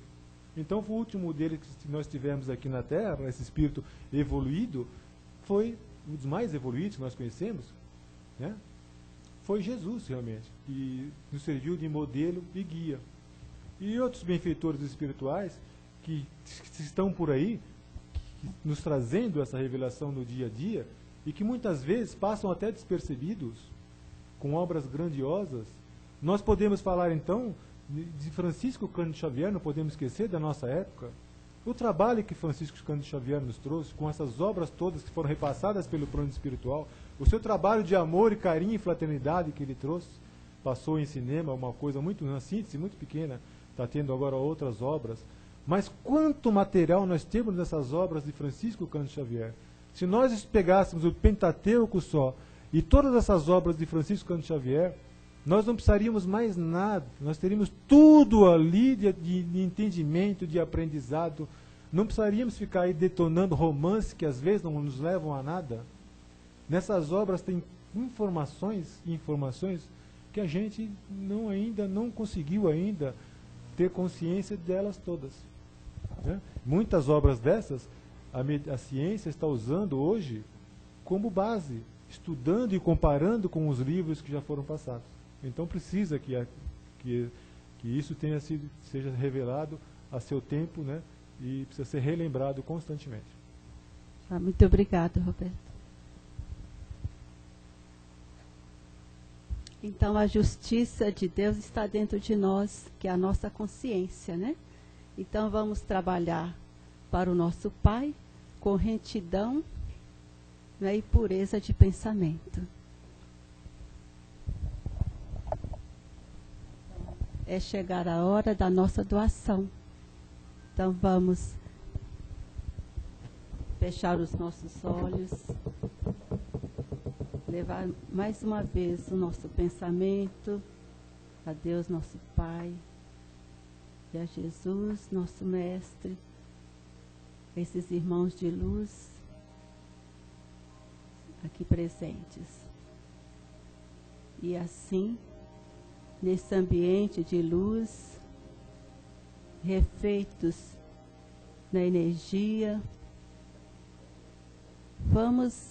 Então, o último deles que nós tivemos aqui na Terra, esse espírito evoluído, foi um dos mais evoluídos que nós conhecemos, né? Foi Jesus, realmente, que nos serviu de modelo e guia. E outros benfeitores espirituais que estão por aí, que nos trazendo essa revelação no dia a dia, e que muitas vezes passam até despercebidos, com obras grandiosas. Nós podemos falar, então, de Francisco Cândido Xavier, não podemos esquecer da nossa época. O trabalho que Francisco Cândido Xavier nos trouxe, com essas obras todas que foram repassadas pelo plano espiritual, o seu trabalho de amor e carinho e fraternidade que ele trouxe, passou em cinema, uma coisa muito, uma síntese muito pequena, está tendo agora outras obras. Mas quanto material nós temos nessas obras de Francisco Cândido Xavier? Se nós pegássemos o Pentateuco só e todas essas obras de Francisco Cândido Xavier, nós não precisaríamos mais nada. Nós teríamos tudo ali de entendimento, de aprendizado. Não precisaríamos ficar aí detonando romances que às vezes não nos levam a nada. Nessas obras tem informações que a gente ainda não conseguiu ainda ter consciência delas todas, né? Muitas obras dessas a ciência está usando hoje como base, estudando e comparando com os livros que já foram passados. Então precisa que isso seja revelado a seu tempo, né? E precisa ser relembrado constantemente. Muito obrigada, Roberto. Então a justiça de Deus está dentro de nós, que é a nossa consciência, né? Então vamos trabalhar para o nosso Pai com retidão, né, e pureza de pensamento. É chegar a hora da nossa doação. Então vamos fechar os nossos olhos, levar mais uma vez o nosso pensamento a Deus, nosso Pai, e a Jesus, nosso Mestre, esses irmãos de luz aqui presentes. E assim, nesse ambiente de luz, refeitos na energia, vamos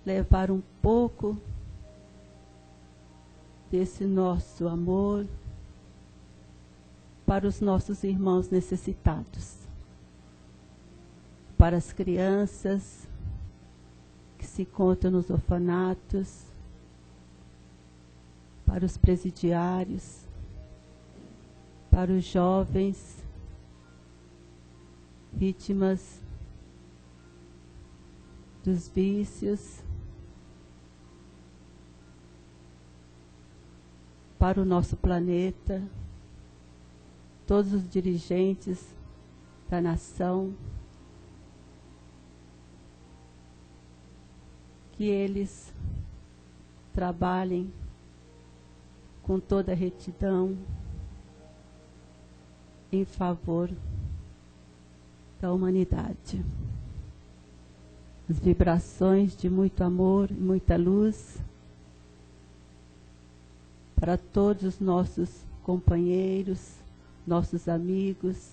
levar um pouco desse nosso amor para os nossos irmãos necessitados, para as crianças que se encontram nos orfanatos, para os presidiários, para os jovens vítimas dos vícios, para o nosso planeta, todos os dirigentes da nação, que eles trabalhem com toda a retidão em favor da humanidade. As vibrações de muito amor e muita luz para todos os nossos companheiros, nossos amigos,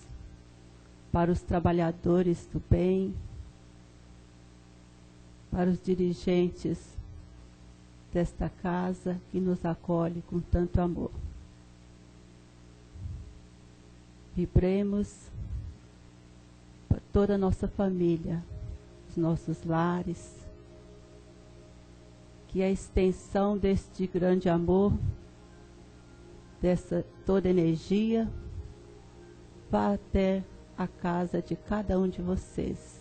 para os trabalhadores do bem, para os dirigentes desta casa que nos acolhe com tanto amor. Vibremos para toda a nossa família, os nossos lares, que a extensão deste grande amor, dessa toda energia, vá até a casa de cada um de vocês.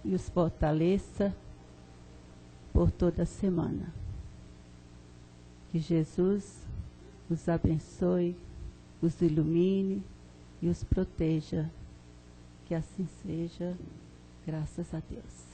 e os fortaleça por toda a semana. Que Jesus os abençoe, os ilumine e os proteja. Que assim seja, graças a Deus.